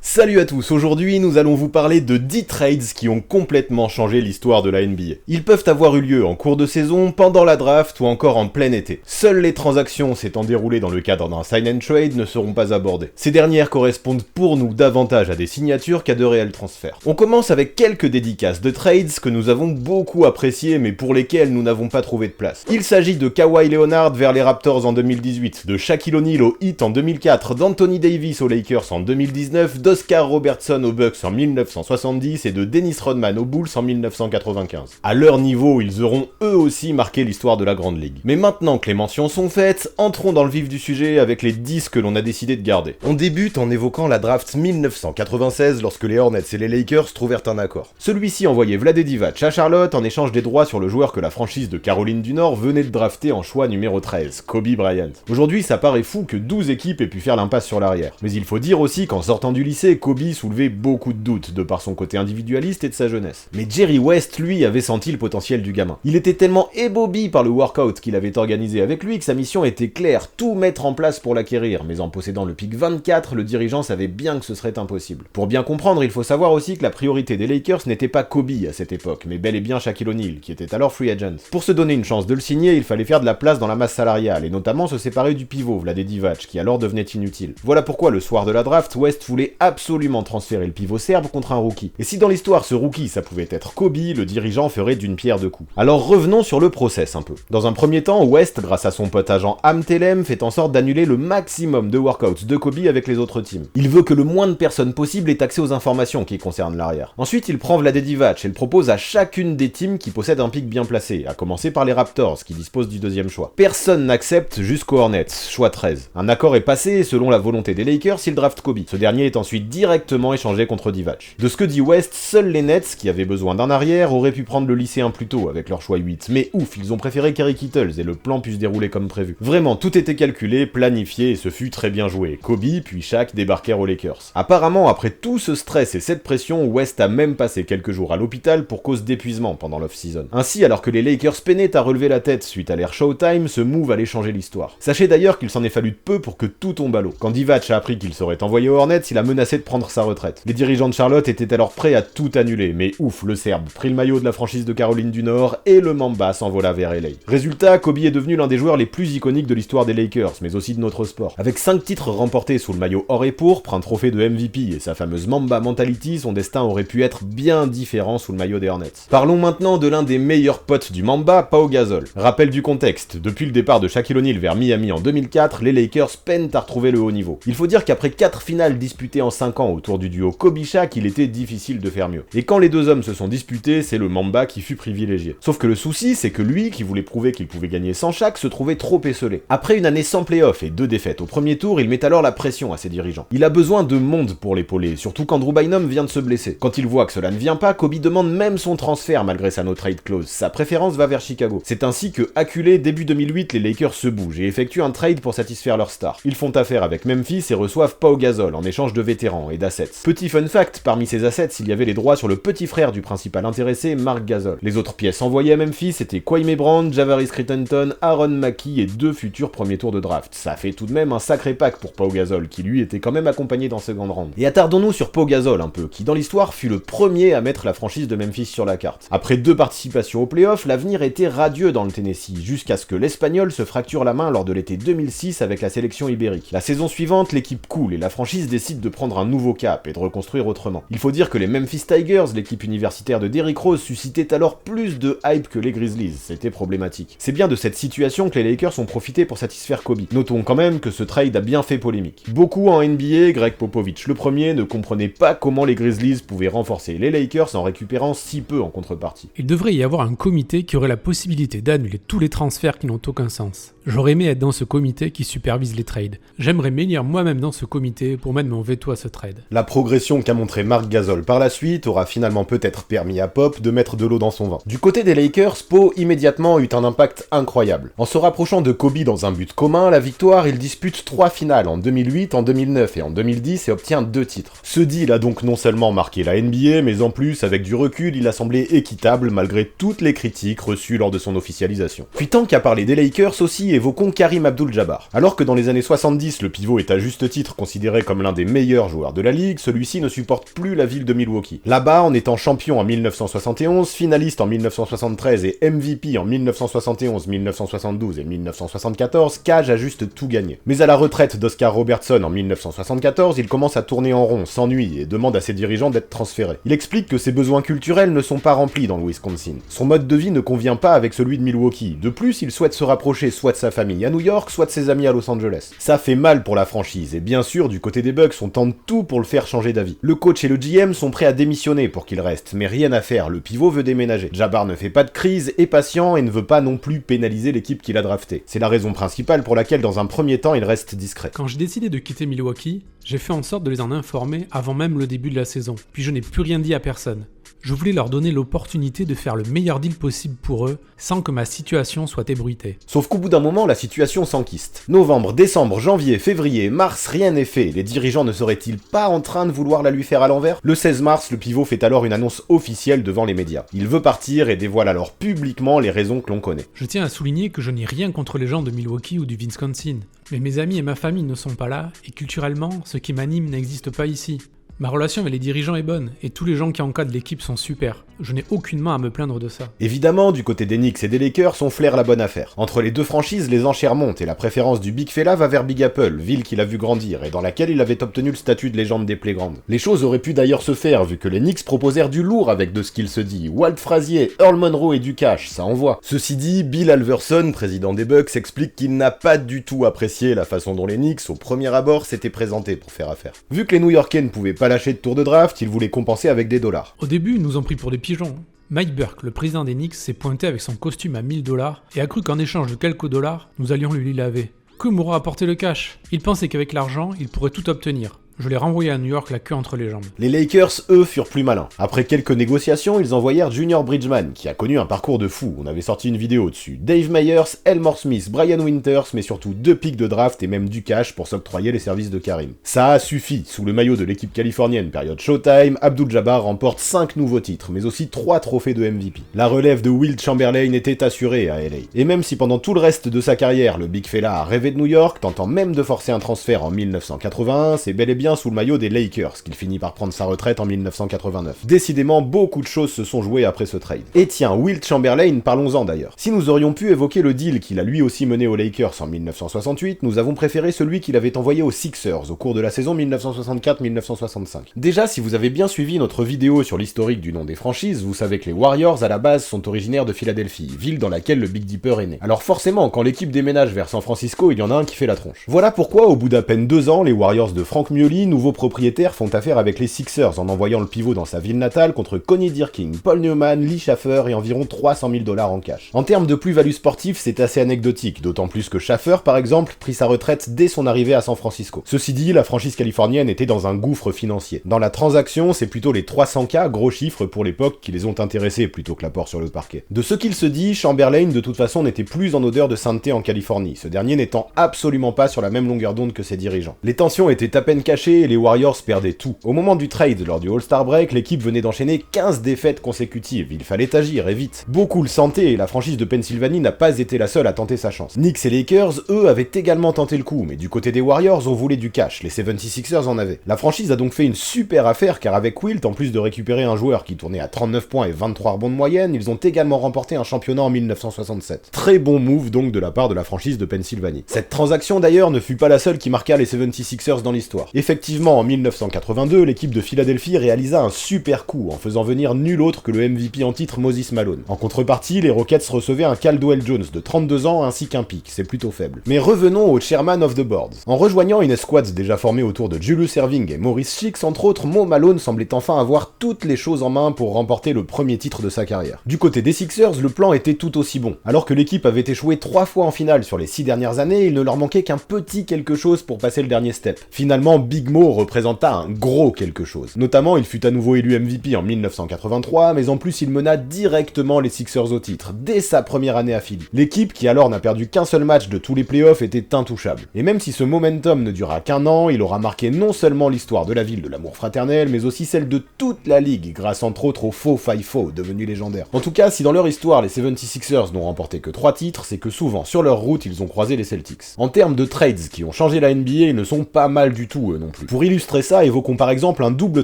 Salut à tous, aujourd'hui nous allons vous parler de 10 trades qui ont complètement changé l'histoire de la NBA. Ils peuvent avoir eu lieu en cours de saison, pendant la draft ou encore en plein été. Seules les transactions s'étant déroulées dans le cadre d'un sign and trade ne seront pas abordées. Ces dernières correspondent pour nous davantage à des signatures qu'à de réels transferts. On commence avec quelques dédicaces de trades que nous avons beaucoup appréciés mais pour lesquels nous n'avons pas trouvé de place. Il s'agit de Kawhi Leonard vers les Raptors en 2018, de Shaquille O'Neal au Heat en 2004, d'Anthony Davis aux Lakers en 2019, d'Oscar Robertson aux Bucks en 1970 et de Dennis Rodman aux Bulls en 1995. À leur niveau, ils auront eux aussi marqué l'histoire de la Grande Ligue. Mais maintenant que les mentions sont faites, entrons dans le vif du sujet avec les 10 que l'on a décidé de garder. On débute en évoquant la draft 1996 lorsque les Hornets et les Lakers trouvèrent un accord. Celui-ci envoyait Vlade Divac à Charlotte en échange des droits sur le joueur que la franchise de Caroline du Nord venait de drafter en choix numéro 13, Kobe Bryant. Aujourd'hui, ça paraît fou que 12 équipes aient pu faire l'impasse sur l'arrière. Mais il faut dire aussi qu'en sortant du lycée, Kobe soulevait beaucoup de doutes de par son côté individualiste et de sa jeunesse. Mais Jerry West, lui, avait senti le potentiel du gamin. Il était tellement ébobie par le workout qu'il avait organisé avec lui que sa mission était claire, tout mettre en place pour l'acquérir, mais en possédant le pick 24, le dirigeant savait bien que ce serait impossible. Pour bien comprendre, il faut savoir aussi que la priorité des Lakers n'était pas Kobe à cette époque, mais bel et bien Shaquille O'Neal, qui était alors free agent. Pour se donner une chance de le signer, il fallait faire de la place dans la masse salariale, et notamment se séparer du pivot, Vlade Divac, qui alors devenait inutile. Voilà pourquoi le soir de la draft, West voulait absolument transférer le pivot serbe contre un rookie. Et si dans l'histoire ce rookie ça pouvait être Kobe, le dirigeant ferait d'une pierre deux coups. Alors revenons sur le process un peu. Dans un premier temps, West, grâce à son pote agent Amtelem, fait en sorte d'annuler le maximum de workouts de Kobe avec les autres teams. Il veut que le moins de personnes possible aient accès aux informations qui concernent l'arrière. Ensuite, il prend Vlade Divac et le propose à chacune des teams qui possèdent un pick bien placé, à commencer par les Raptors qui disposent du deuxième choix. Personne n'accepte jusqu'aux Hornets, choix 13. Un accord est passé et selon la volonté des Lakers, ils draftent Kobe. Ce dernier est ensuite directement échangé contre Divac. De ce que dit West, seuls les Nets, qui avaient besoin d'un arrière, auraient pu prendre le lycéen plus tôt avec leur choix 8. Mais ouf, ils ont préféré Kerry Kittles et le plan pu se dérouler comme prévu. Vraiment, tout était calculé, planifié et ce fut très bien joué. Kobe puis Shaq débarquèrent aux Lakers. Apparemment, après tout ce stress et cette pression, West a même passé quelques jours à l'hôpital pour cause d'épuisement pendant l'off-season. Ainsi, alors que les Lakers peinaient à relever la tête suite à l'ère Showtime, ce move allait changer l'histoire. Sachez d'ailleurs qu'il s'en est fallu de peu pour que tout tombe à l'eau. Quand Divac a appris qu'il serait envoyé aux Hornets, il a menacé de prendre sa retraite. Les dirigeants de Charlotte étaient alors prêts à tout annuler, mais ouf, le Serbe prit le maillot de la franchise de Caroline du Nord et le Mamba s'envola vers LA. Résultat, Kobe est devenu l'un des joueurs les plus iconiques de l'histoire des Lakers, mais aussi de notre sport. Avec 5 titres remportés sous le maillot or et pourpre, un trophée de MVP et sa fameuse Mamba Mentality, son destin aurait pu être bien différent sous le maillot des Hornets. Parlons maintenant de l'un des meilleurs potes du Mamba, Pau Gasol. Rappel du contexte, depuis le départ de Shaquille O'Neal vers Miami en 2004, les Lakers peinent à retrouver le haut niveau. Il faut dire qu'après 4 finales disputées en 5 ans autour du duo Kobe-Shaq, il était difficile de faire mieux. Et quand les deux hommes se sont disputés, c'est le Mamba qui fut privilégié. Sauf que le souci, c'est que lui, qui voulait prouver qu'il pouvait gagner sans Shaq, se trouvait trop esselé. Après une année sans play-off et 2 défaites au premier tour, il met alors la pression à ses dirigeants. Il a besoin de monde pour l'épauler, surtout quand Drew Bynum vient de se blesser. Quand il voit que cela ne vient pas, Kobe demande même son transfert malgré sa no-trade clause. Sa préférence va vers Chicago. C'est ainsi que, acculé début 2008, les Lakers se bougent et effectuent un trade pour satisfaire leur star. Ils font affaire avec Memphis et reçoivent Pau Gasol en échange de vétérans et d'assets. Petit fun fact, parmi ces assets, il y avait les droits sur le petit frère du principal intéressé, Mark Gasol. Les autres pièces envoyées à Memphis étaient Kwame Brown, Javaris Crittenton, Aaron Mackey et 2 futurs premiers tours de draft. Ça fait tout de même un sacré pack pour Pau Gasol, qui lui était quand même accompagné dans second round. Et attardons-nous sur Pau Gasol un peu, qui dans l'histoire fut le premier à mettre la franchise de Memphis sur la carte. Après 2 participations aux playoffs, l'avenir était radieux dans le Tennessee, jusqu'à ce que l'Espagnol se fracture la main lors de l'été 2006 avec la sélection ibérique. La saison suivante, l'équipe coule et la franchise décide de prendre un nouveau cap et de reconstruire autrement. Il faut dire que les Memphis Tigers, l'équipe universitaire de Derrick Rose, suscitaient alors plus de hype que les Grizzlies, c'était problématique. C'est bien de cette situation que les Lakers ont profité pour satisfaire Kobe. Notons quand même que ce trade a bien fait polémique. Beaucoup en NBA, Greg Popovich le premier, ne comprenaient pas comment les Grizzlies pouvaient renforcer les Lakers en récupérant si peu en contrepartie. Il devrait y avoir un comité qui aurait la possibilité d'annuler tous les transferts qui n'ont aucun sens. J'aurais aimé être dans ce comité qui supervise les trades. J'aimerais m'élire moi-même dans ce comité pour mettre mon veto à ce trade. La progression qu'a montré Mark Gasol par la suite aura finalement peut-être permis à Pop de mettre de l'eau dans son vin. Du côté des Lakers, Pau immédiatement eut un impact incroyable. En se rapprochant de Kobe dans un but commun, la victoire, il dispute 3 finales en 2008, en 2009 et en 2010 et obtient 2 titres. Ce deal a donc non seulement marqué la NBA, mais en plus, avec du recul, il a semblé équitable malgré toutes les critiques reçues lors de son officialisation. Puis tant qu'à parler des Lakers aussi, évoquons Karim Abdul-Jabbar. Alors que dans les années 70, le pivot est à juste titre considéré comme l'un des meilleurs joueurs de la ligue, celui-ci ne supporte plus la ville de Milwaukee. Là-bas, en étant champion en 1971, finaliste en 1973 et MVP en 1971, 1972 et 1974, Cage a juste tout gagné. Mais à la retraite d'Oscar Robertson en 1974, il commence à tourner en rond, s'ennuie et demande à ses dirigeants d'être transféré. Il explique que ses besoins culturels ne sont pas remplis dans le Wisconsin. Son mode de vie ne convient pas avec celui de Milwaukee. De plus, il souhaite se rapprocher soit de sa famille à New York, soit de ses amis à Los Angeles. Ça fait mal pour la franchise, et bien sûr, du côté des Bucks, on tente tout pour le faire changer d'avis. Le coach et le GM sont prêts à démissionner pour qu'il reste, mais rien à faire, le pivot veut déménager. Jabbar ne fait pas de crise, est patient et ne veut pas non plus pénaliser l'équipe qu'il a draftée. C'est la raison principale pour laquelle, dans un premier temps, il reste discret. Quand j'ai décidé de quitter Milwaukee, j'ai fait en sorte de les en informer avant même le début de la saison, puis je n'ai plus rien dit à personne. Je voulais leur donner l'opportunité de faire le meilleur deal possible pour eux, sans que ma situation soit ébruitée. Sauf qu'au bout d'un moment, la situation s'enquiste. Novembre, décembre, janvier, février, mars, rien n'est fait. Les dirigeants ne seraient-ils pas en train de vouloir la lui faire à l'envers ? Le 16 mars, le pivot fait alors une annonce officielle devant les médias. Il veut partir et dévoile alors publiquement les raisons que l'on connaît. Je tiens à souligner que je n'ai rien contre les gens de Milwaukee ou du Wisconsin, mais mes amis et ma famille ne sont pas là, et culturellement, ce qui m'anime n'existe pas ici. Ma relation avec les dirigeants est bonne, et tous les gens qui encadrent l'équipe sont super. Je n'ai aucunement à me plaindre de ça. Évidemment, du côté des Knicks et des Lakers, on flaire la bonne affaire. Entre les deux franchises, les enchères montent, et la préférence du Big Fella va vers Big Apple, ville qu'il a vu grandir, et dans laquelle il avait obtenu le statut de légende des playgrounds. Les choses auraient pu d'ailleurs se faire, vu que les Knicks proposèrent du lourd avec de ce qu'il se dit. Walt Frazier, Earl Monroe et du cash, ça envoie. Ceci dit, Bill Alverson, président des Bucks, explique qu'il n'a pas du tout apprécié la façon dont les Knicks, au premier abord, s'étaient présentés pour faire affaire. Vu que les New-Yorkais ne pouvaient pas lâcher de tour de draft, ils voulaient compenser avec des dollars. Au début, ils nous ont pris pour des pigeons. Mike Burke, le président des Knicks, s'est pointé avec son costume à 1000 $ et a cru qu'en échange de quelques dollars, nous allions lui laver. Que m'aura apporté le cash ? Il pensait qu'avec l'argent, il pourrait tout obtenir. Je l'ai renvoyé à New York la queue entre les jambes. Les Lakers, eux, furent plus malins. Après quelques négociations, ils envoyèrent Junior Bridgeman, qui a connu un parcours de fou, on avait sorti une vidéo dessus. Dave Myers, Elmore Smith, Brian Winters, mais surtout 2 pics de draft et même du cash pour s'octroyer les services de Karim. Ça a suffi. Sous le maillot de l'équipe californienne, période Showtime, Abdul-Jabbar remporte 5 nouveaux titres, mais aussi 3 trophées de MVP. La relève de Wilt Chamberlain était assurée à LA. Et même si pendant tout le reste de sa carrière, le Big Fella a rêvé de New York, tentant même de forcer un transfert en 1981, c'est bel et bien sous le maillot des Lakers qu'il finit par prendre sa retraite en 1989. Décidément, beaucoup de choses se sont jouées après ce trade. Et tiens, Wilt Chamberlain, parlons-en d'ailleurs. Si nous aurions pu évoquer le deal qu'il a lui aussi mené aux Lakers en 1968, nous avons préféré celui qu'il avait envoyé aux Sixers au cours de la saison 1964-1965. Déjà, si vous avez bien suivi notre vidéo sur l'historique du nom des franchises, vous savez que les Warriors à la base sont originaires de Philadelphie, ville dans laquelle le Big Dipper est né. Alors forcément, quand l'équipe déménage vers San Francisco, il y en a un qui fait la tronche. Voilà pourquoi, au bout d'à peine 2 ans, les Warriors de Frank Mioli, nouveaux propriétaires, font affaire avec les Sixers en envoyant le pivot dans sa ville natale contre Connie Dirking, Paul Newman, Lee Schaffer et environ 300 000 $ en cash. En termes de plus-value sportive, c'est assez anecdotique, d'autant plus que Schaffer, par exemple, prit sa retraite dès son arrivée à San Francisco. Ceci dit, la franchise californienne était dans un gouffre financier. Dans la transaction, c'est plutôt les 300K, gros chiffres pour l'époque, qui les ont intéressés plutôt que l'apport sur le parquet. De ce qu'il se dit, Chamberlain de toute façon n'était plus en odeur de sainteté en Californie, ce dernier n'étant absolument pas sur la même longueur d'onde que ses dirigeants. Les tensions étaient à peine cachées et les Warriors perdaient tout. Au moment du trade lors du All-Star Break, l'équipe venait d'enchaîner 15 défaites consécutives, il fallait agir et vite. Beaucoup le sentaient et la franchise de Pennsylvanie n'a pas été la seule à tenter sa chance. Knicks et Lakers, eux, avaient également tenté le coup, mais du côté des Warriors, on voulait du cash, les 76ers en avaient. La franchise a donc fait une super affaire car avec Wilt, en plus de récupérer un joueur qui tournait à 39 points et 23 rebonds de moyenne, ils ont également remporté un championnat en 1967. Très bon move donc de la part de la franchise de Pennsylvanie. Cette transaction d'ailleurs ne fut pas la seule qui marqua les 76ers dans l'histoire. Effectivement, en 1982, l'équipe de Philadelphie réalisa un super coup en faisant venir nul autre que le MVP en titre Moses Malone. En contrepartie, les Rockets recevaient un Caldwell Jones de 32 ans ainsi qu'un pick, c'est plutôt faible. Mais revenons au chairman of the board. En rejoignant une escouade déjà formée autour de Julius Erving et Maurice Cheeks entre autres, Mo Malone semblait enfin avoir toutes les choses en main pour remporter le premier titre de sa carrière. Du côté des Sixers, le plan était tout aussi bon. Alors que l'équipe avait échoué 3 fois en finale sur les 6 dernières années, il ne leur manquait qu'un petit quelque chose pour passer le dernier step. Finalement, Big Big Mo représenta un gros quelque chose. Notamment, il fut à nouveau élu MVP en 1983, mais en plus il mena directement les Sixers au titre, dès sa première année à Philly. L'équipe, qui alors n'a perdu qu'un seul match de tous les playoffs, était intouchable. Et même si ce momentum ne dura qu'un an, il aura marqué non seulement l'histoire de la ville de l'amour fraternel, mais aussi celle de toute la ligue, grâce entre autres au faux FIFO, devenu légendaire. En tout cas, si dans leur histoire, les 76ers n'ont remporté que 3 titres, c'est que souvent, sur leur route, ils ont croisé les Celtics. En termes de trades qui ont changé la NBA, ils ne sont pas mal du tout, eux non plus. Pour illustrer ça, évoquons par exemple un double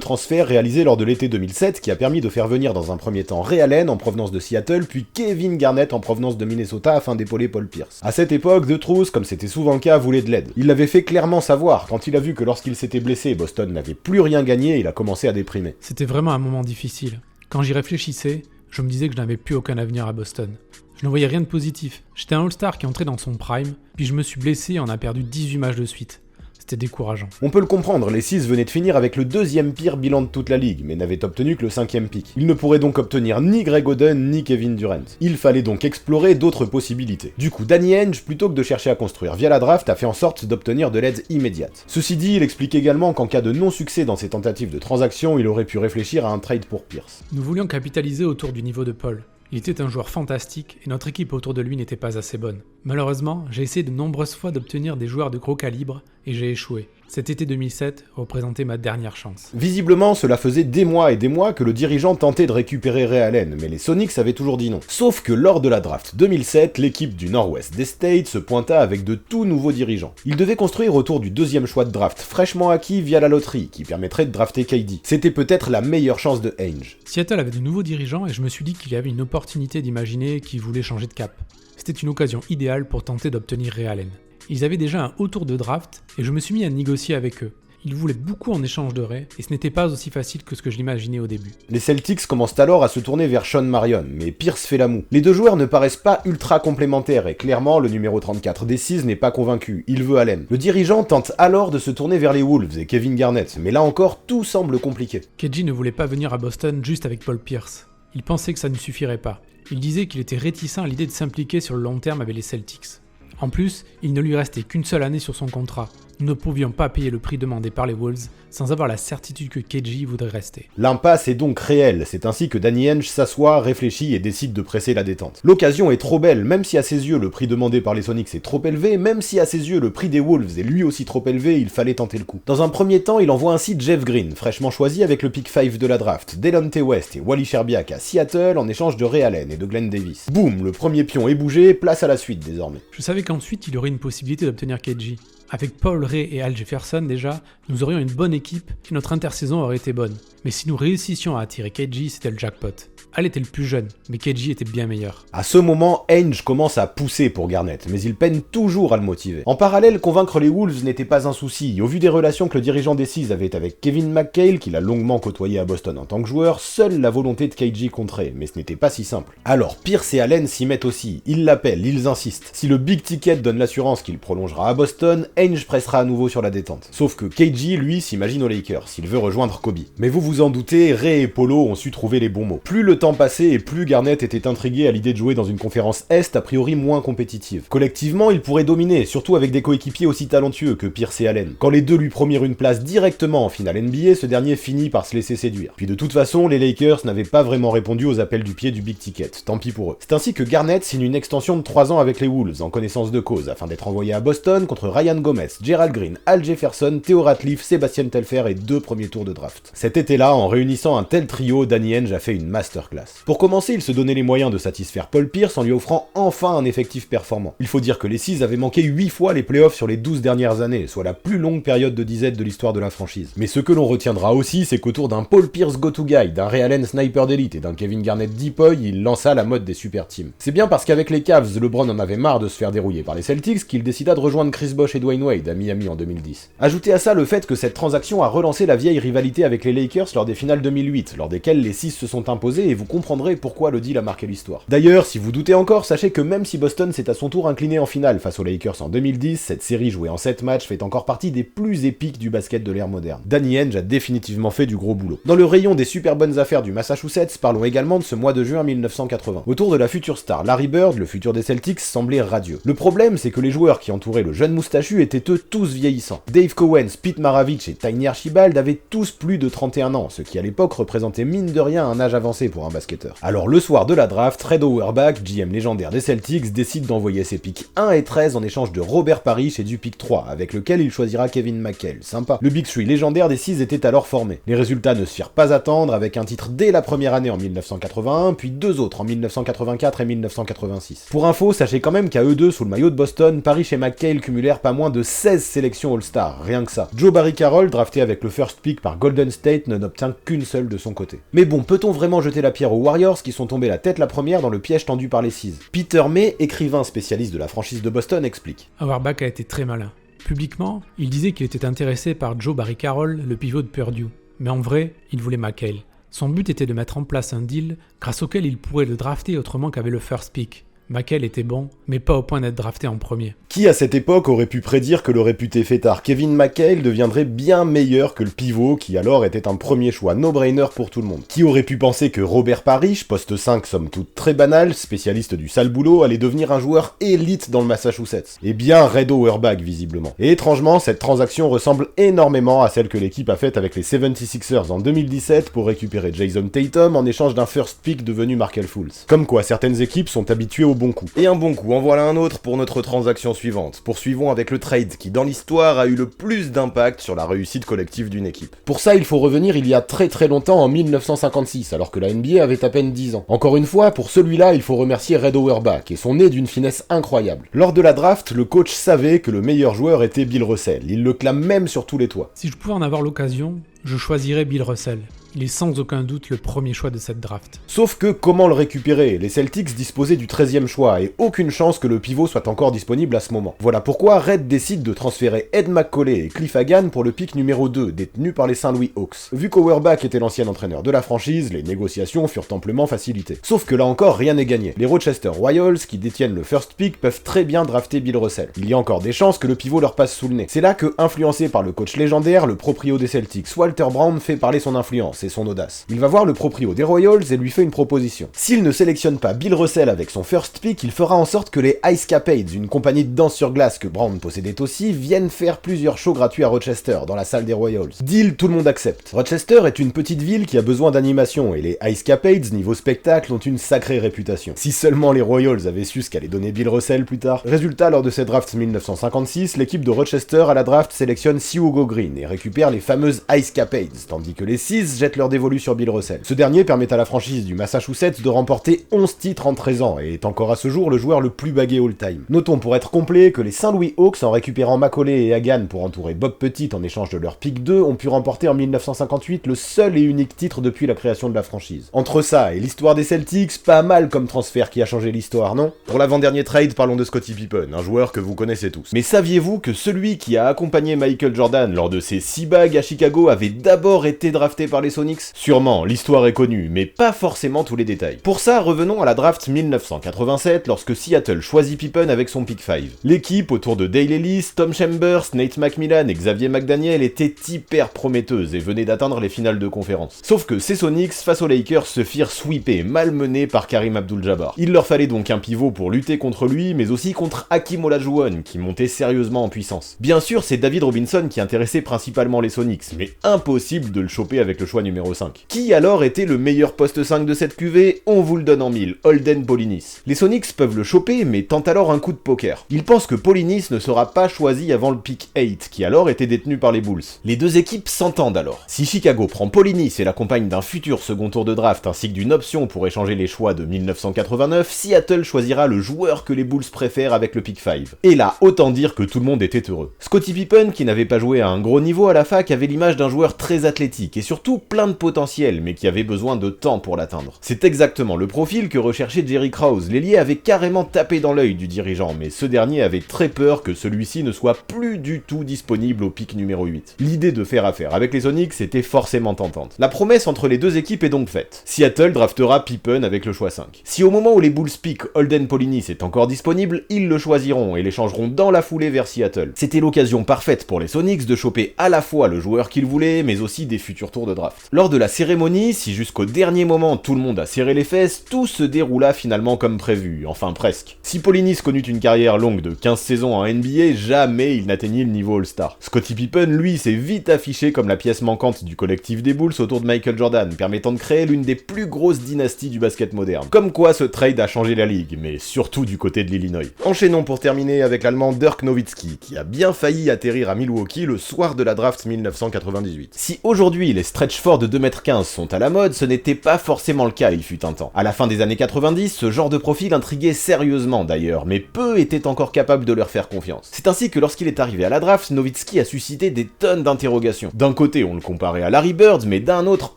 transfert réalisé lors de l'été 2007 qui a permis de faire venir dans un premier temps Ray Allen en provenance de Seattle, puis Kevin Garnett en provenance de Minnesota afin d'épauler Paul Pierce. À cette époque, The Truth, comme c'était souvent le cas, voulait de l'aide. Il l'avait fait clairement savoir, quand il a vu que lorsqu'il s'était blessé, Boston n'avait plus rien gagné, il a commencé à déprimer. C'était vraiment un moment difficile. Quand j'y réfléchissais, je me disais que je n'avais plus aucun avenir à Boston. Je ne voyais rien de positif. J'étais un All-Star qui entrait dans son prime, puis je me suis blessé et on a perdu 18 matchs de suite. C'était décourageant. On peut le comprendre, les Six venaient de finir avec le deuxième pire bilan de toute la ligue, mais n'avaient obtenu que le 5e pick. Ils ne pourraient donc obtenir ni Greg Oden, ni Kevin Durant. Il fallait donc explorer d'autres possibilités. Du coup, Danny Ainge, plutôt que de chercher à construire via la draft, a fait en sorte d'obtenir de l'aide immédiate. Ceci dit, il explique également qu'en cas de non-succès dans ses tentatives de transaction, il aurait pu réfléchir à un trade pour Pierce. Nous voulions capitaliser autour du niveau de Paul. Il était un joueur fantastique et notre équipe autour de lui n'était pas assez bonne. Malheureusement, j'ai essayé de nombreuses fois d'obtenir des joueurs de gros calibre et j'ai échoué. Cet été 2007 représentait ma dernière chance. Visiblement, cela faisait des mois et des mois que le dirigeant tentait de récupérer Ray Allen, mais les Sonics avaient toujours dit non. Sauf que lors de la draft 2007, l'équipe du Nord-Ouest des States se pointa avec de tout nouveaux dirigeants. Ils devaient construire autour du deuxième choix de draft, fraîchement acquis via la loterie, qui permettrait de drafter KD. C'était peut-être la meilleure chance de Ainge. Seattle avait de nouveaux dirigeants et je me suis dit qu'il y avait une opportunité d'imaginer qu'ils voulaient changer de cap. C'était une occasion idéale pour tenter d'obtenir Ray Allen. Ils avaient déjà un haut tour de draft et je me suis mis à négocier avec eux. Ils voulaient beaucoup en échange de Ray et ce n'était pas aussi facile que ce que je l'imaginais au début. Les Celtics commencent alors à se tourner vers Sean Marion, mais Pierce fait la moue. Les deux joueurs ne paraissent pas ultra complémentaires et clairement le numéro 34 des Six n'est pas convaincu, il veut Allen. Le dirigeant tente alors de se tourner vers les Wolves et Kevin Garnett, mais là encore tout semble compliqué. KG ne voulait pas venir à Boston juste avec Paul Pierce. Il pensait que ça ne suffirait pas. Il disait qu'il était réticent à l'idée de s'impliquer sur le long terme avec les Celtics. En plus, il ne lui restait qu'une seule année sur son contrat. Nous ne pouvions pas payer le prix demandé par les Wolves sans avoir la certitude que KG voudrait rester. L'impasse est donc réelle, c'est ainsi que Danny Ainge s'assoit, réfléchit et décide de presser la détente. L'occasion est trop belle, même si à ses yeux le prix demandé par les Sonics est trop élevé, même si à ses yeux le prix des Wolves est lui aussi trop élevé, il fallait tenter le coup. Dans un premier temps, il envoie ainsi Jeff Green, fraîchement choisi avec le pick 5 de la draft, Delonte West et Wally Szczerbiak à Seattle en échange de Ray Allen et de Glenn Davis. Boum, le premier pion est bougé, place à la suite désormais. Je savais qu'ensuite il y aurait une possibilité d'obtenir KG. Avec Paul Ray et Al Jefferson déjà, nous aurions une bonne équipe et notre intersaison aurait été bonne. Mais si nous réussissions à attirer KG, c'était le jackpot. Al était le plus jeune, mais KG était bien meilleur. À ce moment, Ainge commence à pousser pour Garnett, mais il peine toujours à le motiver. En parallèle, convaincre les Wolves n'était pas un souci. Au vu des relations que le dirigeant des Six avait avec Kevin McHale, qu'il a longuement côtoyé à Boston en tant que joueur, seule la volonté de KG compterait, mais ce n'était pas si simple. Alors Pierce et Allen s'y mettent aussi, ils l'appellent, ils insistent. Si le Big Ticket donne l'assurance qu'il prolongera à Boston, Ainge pressera à nouveau sur la détente. Sauf que KG, lui, s'imagine aux Lakers, s'il veut rejoindre Kobe. Mais vous vous en doutez, Ray et Polo ont su trouver les bons mots. Plus le temps passait et plus Garnett était intrigué à l'idée de jouer dans une conférence Est a priori moins compétitive. Collectivement, il pourrait dominer, surtout avec des coéquipiers aussi talentueux que Pierce et Allen. Quand les deux lui promirent une place directement en finale NBA, ce dernier finit par se laisser séduire. Puis de toute façon, les Lakers n'avaient pas vraiment répondu aux appels du pied du Big Ticket, tant pis pour eux. C'est ainsi que Garnett signe une extension de 3 ans avec les Wolves, en connaissance de cause, afin d'être envoyé à Boston contre Ryan Gomez, Gerald Green, Al Jefferson, Theo Ratliff, Sébastien Telfair et 2 premiers tours de draft. Cet été-là, en réunissant un tel trio, Danny Ainge a fait une masterclass. Pour commencer, il se donnait les moyens de satisfaire Paul Pierce en lui offrant enfin un effectif performant. Il faut dire que les Six avaient manqué 8 fois les playoffs sur les 12 dernières années, soit la plus longue période de disette de l'histoire de la franchise. Mais ce que l'on retiendra aussi, c'est qu'autour d'un Paul Pierce go-to guy, d'un Ray Allen sniper d'élite et d'un Kevin Garnett deep-boy, il lança la mode des super teams. C'est bien parce qu'avec les Cavs, LeBron en avait marre de se faire dérouiller par les Celtics qu'il décida de rejoindre Chris Bosh et Dwayne Wade à Miami en 2010. Ajoutez à ça le fait que cette transaction a relancé la vieille rivalité avec les Lakers lors des finales 2008, lors desquelles les Six se sont imposés et vous comprendrez pourquoi le deal a marqué l'histoire. D'ailleurs, si vous doutez encore, sachez que même si Boston s'est à son tour incliné en finale face aux Lakers en 2010, cette série jouée en 7 matchs fait encore partie des plus épiques du basket de l'ère moderne. Danny Ainge a définitivement fait du gros boulot. Dans le rayon des super bonnes affaires du Massachusetts, parlons également de ce mois de juin 1980. Autour de la future star Larry Bird, le futur des Celtics semblait radieux. Le problème, c'est que les joueurs qui entouraient le jeune moustachu étaient eux tous vieillissants. Dave Cowens, Pete Maravich et Tiny Archibald avaient tous plus de 31 ans, ce qui à l'époque représentait mine de rien un âge avancé pour un basketteur. Alors le soir de la draft, Red Auerbach, GM légendaire des Celtics, décide d'envoyer ses picks 1 et 13 en échange de Robert Parrish et du pick 3, avec lequel il choisira Kevin McHale. Sympa. Le Big Three légendaire des 6 était alors formé. Les résultats ne se firent pas attendre, avec un titre dès la première année en 1981, puis 2 autres en 1984 et 1986. Pour info, sachez quand même qu'à eux deux, sous le maillot de Boston, Parrish et McHale cumulèrent pas moins de 16 sélections All-Star, rien que ça. Joe Barry Carroll, drafté avec le first pick par Golden State, ne n'obtient qu'une seule de son côté. Mais bon, peut-on vraiment jeter la pierre aux Warriors qui sont tombés la tête la première dans le piège tendu par les Seas? Peter May, écrivain spécialiste de la franchise de Boston, explique. Auerbach a été très malin. Publiquement, il disait qu'il était intéressé par Joe Barry Carroll, le pivot de Purdue. Mais en vrai, il voulait McHale. Son but était de mettre en place un deal grâce auquel il pourrait le drafter autrement qu'avec le first pick. McHale était bon, mais pas au point d'être drafté en premier. Qui à cette époque aurait pu prédire que le réputé fêtard Kevin McHale deviendrait bien meilleur que le pivot qui alors était un premier choix no-brainer pour tout le monde? Qui aurait pu penser que Robert Parrish, poste 5 somme toute très banal, spécialiste du sale boulot, allait devenir un joueur élite dans le Massachusetts? Eh bien Red Auerbach visiblement. Et étrangement, cette transaction ressemble énormément à celle que l'équipe a faite avec les 76ers en 2017 pour récupérer Jason Tatum en échange d'un first pick devenu Markelle Fultz. Comme quoi certaines équipes sont habituées au bon coup. Et un bon coup, en voilà un autre pour notre transaction suivante. Poursuivons avec le trade qui, dans l'histoire, a eu le plus d'impact sur la réussite collective d'une équipe. Pour ça, il faut revenir il y a très très longtemps, en 1956, alors que la NBA avait à peine 10 ans. Encore une fois, pour celui-là, il faut remercier Red Auerbach et son nez d'une finesse incroyable. Lors de la draft, le coach savait que le meilleur joueur était Bill Russell. Il le clame même sur tous les toits. Si je pouvais en avoir l'occasion, je choisirais Bill Russell. Il est sans aucun doute le premier choix de cette draft. Sauf que comment le récupérer? Les Celtics disposaient du 13e choix et aucune chance que le pivot soit encore disponible à ce moment. Voilà pourquoi Red décide de transférer Ed McCauley et Cliff Hagan pour le pick numéro 2, détenu par les St. Louis Hawks. Vu qu'Auerbach était l'ancien entraîneur de la franchise, les négociations furent amplement facilitées. Sauf que là encore, rien n'est gagné. Les Rochester Royals, qui détiennent le first pick, peuvent très bien drafter Bill Russell. Il y a encore des chances que le pivot leur passe sous le nez. C'est là que, influencé par le coach légendaire, le proprio des Celtics, Walter Brown, fait parler son influence et son audace. Il va voir le proprio des Royals et lui fait une proposition. S'il ne sélectionne pas Bill Russell avec son first pick, il fera en sorte que les Ice Capades, une compagnie de danse sur glace que Brown possédait aussi, viennent faire plusieurs shows gratuits à Rochester, dans la salle des Royals. Deal, tout le monde accepte. Rochester est une petite ville qui a besoin d'animation, et les Ice Capades, niveau spectacle, ont une sacrée réputation. Si seulement les Royals avaient su ce qu'allait donner Bill Russell plus tard. Résultat, lors de cette draft 1956, l'équipe de Rochester à la draft sélectionne Hugo Green et récupère les fameuses Ice Capades, tandis que les Seas jettent leur dévolu sur Bill Russell. Ce dernier permet à la franchise du Massachusetts de remporter 11 titres en 13 ans et est encore à ce jour le joueur le plus bagué all-time. Notons pour être complet que les St. Louis Hawks, en récupérant McCauley et Hagan pour entourer Bob Petit en échange de leur pick 2, ont pu remporter en 1958 le seul et unique titre depuis la création de la franchise. Entre ça et l'histoire des Celtics, pas mal comme transfert qui a changé l'histoire, non? Pour l'avant-dernier trade, parlons de Scottie Pippen, un joueur que vous connaissez tous. Mais saviez-vous que celui qui a accompagné Michael Jordan lors de ses 6 bagues à Chicago avait d'abord été drafté par les Sonics? Sûrement, l'histoire est connue, mais pas forcément tous les détails. Pour ça, revenons à la draft 1987, lorsque Seattle choisit Pippen avec son pick 5. L'équipe, autour de Dale Ellis, Tom Chambers, Nate McMillan et Xavier McDaniel, était hyper prometteuse et venait d'atteindre les finales de conférence. Sauf que ces Sonics, face aux Lakers, se firent sweeper, malmenés par Karim Abdul-Jabbar. Il leur fallait donc un pivot pour lutter contre lui, mais aussi contre Hakeem Olajuwon, qui montait sérieusement en puissance. Bien sûr, c'est David Robinson qui intéressait principalement les Sonics, mais impossible de le choper avec le choix numéro 5. Qui alors était le meilleur poste 5 de cette cuvée? On vous le donne en mille, Holden Polynice. Les Sonics peuvent le choper, mais tentent alors un coup de poker. Ils pensent que Polynice ne sera pas choisi avant le pick 8, qui alors était détenu par les Bulls. Les deux équipes s'entendent alors. Si Chicago prend Polynice et l'accompagne d'un futur second tour de draft ainsi que d'une option pour échanger les choix de 1989, Seattle choisira le joueur que les Bulls préfèrent avec le pick 5. Et là, autant dire que tout le monde était heureux. Scottie Pippen, qui n'avait pas joué à un gros niveau à la fac, avait l'image d'un joueur très athlétique et surtout plein plein de potentiel, mais qui avait besoin de temps pour l'atteindre. C'est exactement le profil que recherchait Jerry Krause. L'ailier avait carrément tapé dans l'œil du dirigeant, mais ce dernier avait très peur que celui-ci ne soit plus du tout disponible au pic numéro 8. L'idée de faire affaire avec les Sonics était forcément tentante. La promesse entre les deux équipes est donc faite. Seattle draftera Pippen avec le choix 5. Si au moment où les Bulls piquent, Holden Polynice est encore disponible, ils le choisiront et l'échangeront dans la foulée vers Seattle. C'était l'occasion parfaite pour les Sonics de choper à la fois le joueur qu'ils voulaient, mais aussi des futurs tours de draft. Lors de la cérémonie, si jusqu'au dernier moment tout le monde a serré les fesses, tout se déroula finalement comme prévu, enfin presque. Si Polynice connut une carrière longue de 15 saisons en NBA, jamais il n'atteignit le niveau All-Star. Scottie Pippen, lui, s'est vite affiché comme la pièce manquante du collectif des Bulls autour de Michael Jordan, permettant de créer l'une des plus grosses dynasties du basket moderne. Comme quoi ce trade a changé la ligue, mais surtout du côté de l'Illinois. Enchaînons pour terminer avec l'allemand Dirk Nowitzki, qui a bien failli atterrir à Milwaukee le soir de la draft 1998. Si aujourd'hui les stretch forts de 2m15 sont à la mode, ce n'était pas forcément le cas il fut un temps. À la fin des années 90, ce genre de profil intriguait sérieusement d'ailleurs, mais peu étaient encore capables de leur faire confiance. C'est ainsi que lorsqu'il est arrivé à la draft, Nowitzki a suscité des tonnes d'interrogations. D'un côté, on le comparait à Larry Bird, mais d'un autre,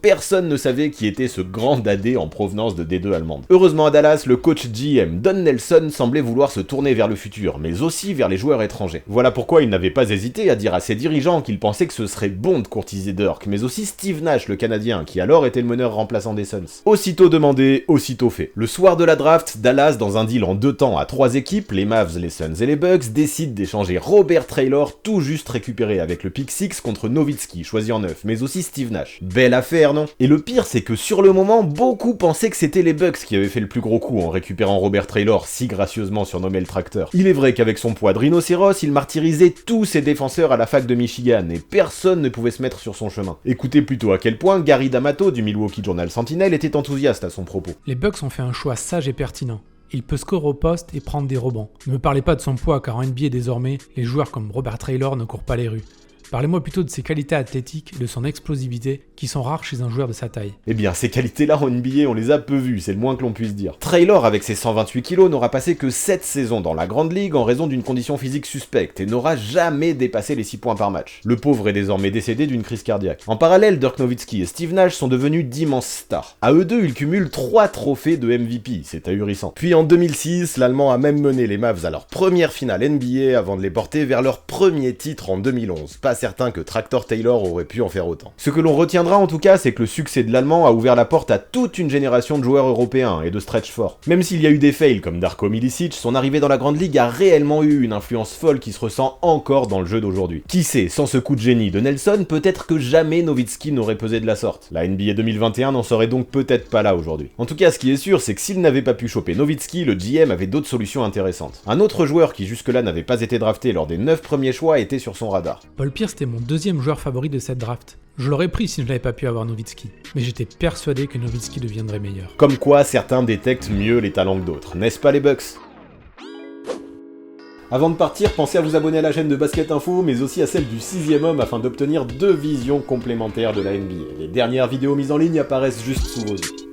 personne ne savait qui était ce grand dadé en provenance de D2 allemande. Heureusement à Dallas, le coach GM Don Nelson semblait vouloir se tourner vers le futur, mais aussi vers les joueurs étrangers. Voilà pourquoi il n'avait pas hésité à dire à ses dirigeants qu'il pensait que ce serait bon de courtiser Dirk, mais aussi Steve Nash, le Canadien, qui alors était le meneur remplaçant des Suns. Aussitôt demandé, aussitôt fait. Le soir de la draft, Dallas, dans un deal en 2 temps à 3 équipes, les Mavs, les Suns et les Bucks, décide d'échanger Robert Traylor, tout juste récupéré avec le pick 6 contre Nowitzki, choisi en 9, mais aussi Steve Nash. Belle affaire, non? Et le pire, c'est que sur le moment, beaucoup pensaient que c'était les Bucks qui avaient fait le plus gros coup en récupérant Robert Traylor, si gracieusement surnommé le tracteur. Il est vrai qu'avec son poids de rhinocéros, il martyrisait tous ses défenseurs à la fac de Michigan, et personne ne pouvait se mettre sur son chemin. Écoutez plutôt à quel point Gary D'Amato du Milwaukee Journal Sentinel était enthousiaste à son propos. Les Bucks ont fait un choix sage et pertinent. Il peut scorer au poste et prendre des rebonds. Ne me parlez pas de son poids car en NBA désormais, les joueurs comme Robert Traylor ne courent pas les rues. Parlez-moi plutôt de ses qualités athlétiques et de son explosivité, qui sont rares chez un joueur de sa taille. Eh bien, ces qualités-là en NBA, on les a peu vues, c'est le moins que l'on puisse dire. Traylor, avec ses 128 kilos, n'aura passé que 7 saisons dans la Grande Ligue en raison d'une condition physique suspecte et n'aura jamais dépassé les 6 points par match. Le pauvre est désormais décédé d'une crise cardiaque. En parallèle, Dirk Nowitzki et Steve Nash sont devenus d'immenses stars. À eux deux, ils cumulent 3 trophées de MVP, c'est ahurissant. Puis en 2006, l'Allemand a même mené les Mavs à leur première finale NBA avant de les porter vers leur premier titre en 2011. Pas certain que Tractor Taylor aurait pu en faire autant. Ce que l'on retiendra en tout cas, c'est que le succès de l'Allemand a ouvert la porte à toute une génération de joueurs européens et de stretch forts. Même s'il y a eu des fails comme Darko Milicic, son arrivée dans la Grande Ligue a réellement eu une influence folle qui se ressent encore dans le jeu d'aujourd'hui. Qui sait, sans ce coup de génie de Nelson, peut-être que jamais Nowitzki n'aurait pesé de la sorte. La NBA 2021 n'en serait donc peut-être pas là aujourd'hui. En tout cas, ce qui est sûr, c'est que s'il n'avait pas pu choper Nowitzki, le GM avait d'autres solutions intéressantes. Un autre joueur qui jusque-là n'avait pas été drafté lors des 9 premiers choix était sur son radar. Paul Pierce était mon deuxième joueur favori de cette draft. Je l'aurais pris si je n'avais pas pu avoir Nowitzki, mais j'étais persuadé que Nowitzki deviendrait meilleur. Comme quoi, certains détectent mieux les talents que d'autres, n'est-ce pas les Bucks? Avant de partir, pensez à vous abonner à la chaîne de Basket Info, mais aussi à celle du 6ème homme afin d'obtenir 2 visions complémentaires de la NBA. Les dernières vidéos mises en ligne apparaissent juste sous vos yeux.